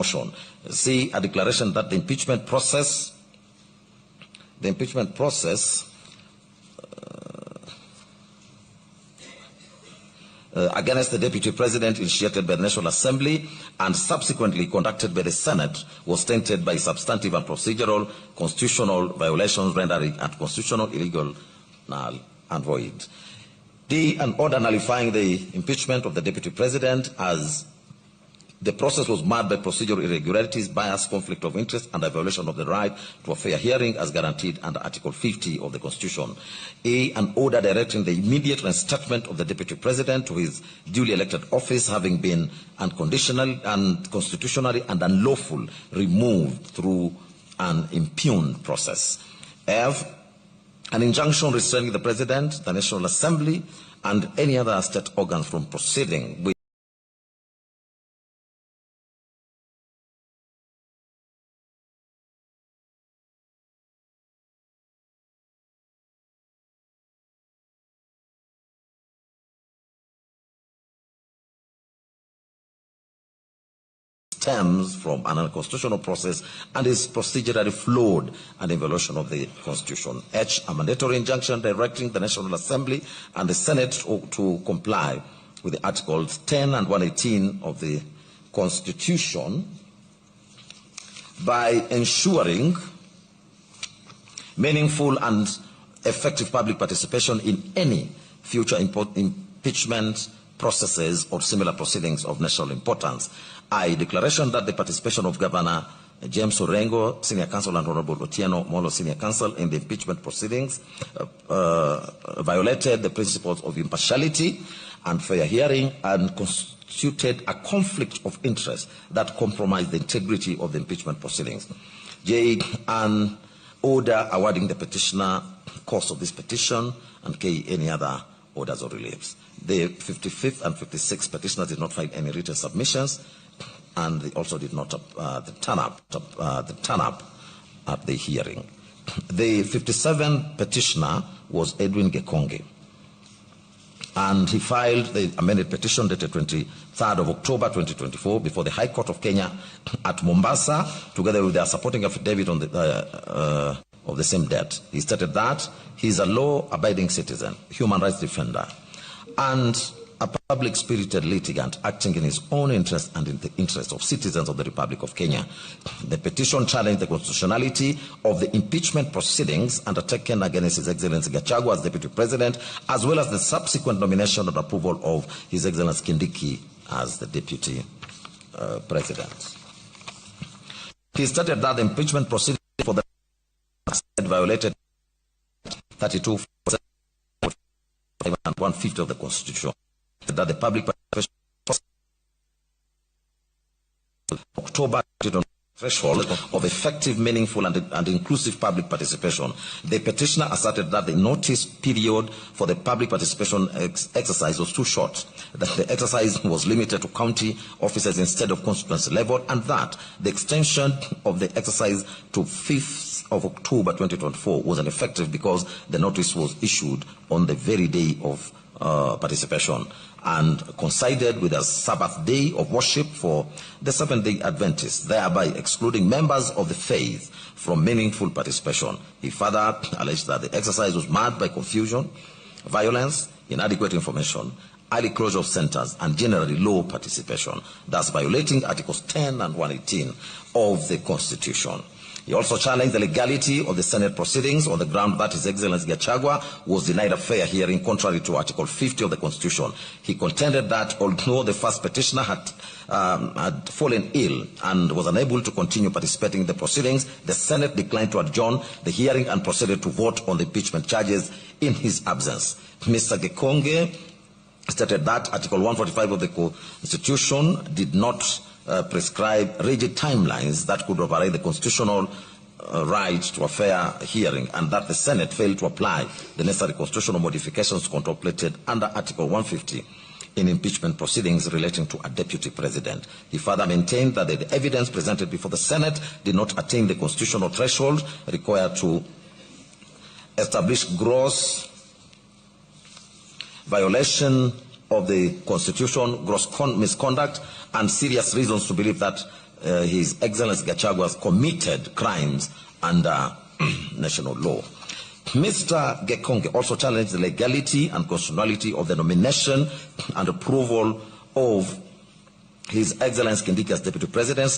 motion. See a declaration that the impeachment process against the Deputy President initiated by the National Assembly and subsequently conducted by the Senate was tainted by substantive and procedural constitutional violations rendering unconstitutional, illegal, null and void. D, an order nullifying the impeachment of the Deputy President as the process was marred by procedural irregularities, bias, conflict of interest, and a violation of the right to a fair hearing as guaranteed under Article 50 of the Constitution. A, an order directing the immediate reinstatement of the Deputy President to his duly elected office, having been unconditionally and constitutionally and unlawful removed through an impugned process. F, an injunction restraining the President, the National Assembly, and any other state organs from proceeding with stems from an unconstitutional process and is procedurally flawed and a violation of the Constitution. H, a mandatory injunction directing the National Assembly and the Senate to comply with the Articles 10 and 118 of the Constitution by ensuring meaningful and effective public participation in any future impeachment processes or similar proceedings of national importance. I, declaration that the participation of Governor James Orengo, Senior Counsel, and Honorable Otieno Molo, Senior Counsel, in the impeachment proceedings violated the principles of impartiality and fair hearing and constituted a conflict of interest that compromised the integrity of the impeachment proceedings. J, an order awarding the petitioner cost of this petition, and K, any other orders or reliefs. The 55th and 56th petitioners did not file any written submissions, and they also did not turn up at the hearing. The 57th petitioner was Edwin Gekonge, and he filed the amended petition dated 23rd of October 2024 before the High Court of Kenya at Mombasa, together with their supporting affidavit on the of the same date. He stated that he is a law-abiding citizen, human rights defender, and a public-spirited litigant acting in his own interest and in the interest of citizens of the Republic of Kenya. The petition challenged the constitutionality of the impeachment proceedings undertaken against His Excellency Gachagua as Deputy President, as well as the subsequent nomination and approval of His Excellency Kindiki as the Deputy President. He stated that the impeachment proceedings for the violated 32 and 1/5 of the Constitution. That the public participation October threshold of effective, meaningful, and inclusive public participation. The petitioner asserted that the notice period for the public participation exercise was too short, that the exercise was limited to county offices instead of constituency level, and that the extension of the exercise to 5th of October 2024 was ineffective because the notice was issued on the very day of participation and coincided with a Sabbath day of worship for the Seventh-day Adventists, thereby excluding members of the faith from meaningful participation. He further alleged that the exercise was marred by confusion, violence, inadequate information, early closure of centers, and generally low participation, thus violating Articles 10 and 118 of the Constitution. He also challenged the legality of the Senate proceedings on the ground that His Excellency Gachagua was denied a fair hearing contrary to Article 50 of the Constitution. He contended that although the first petitioner had fallen ill and was unable to continue participating in the proceedings, the Senate declined to adjourn the hearing and proceeded to vote on the impeachment charges in his absence. Mr. Gekonge stated that Article 145 of the Constitution did not prescribe rigid timelines that could override the constitutional right to a fair hearing, and that the Senate failed to apply the necessary constitutional modifications contemplated under Article 150 in impeachment proceedings relating to a deputy president. He further maintained that the evidence presented before the Senate did not attain the constitutional threshold required to establish gross violation of the Constitution, gross misconduct, and serious reasons to believe that His Excellency Gachagua has committed crimes under national law. Mr. Gekonge also challenged the legality and constitutionality of the nomination and approval of His Excellency Kindiki as Deputy President.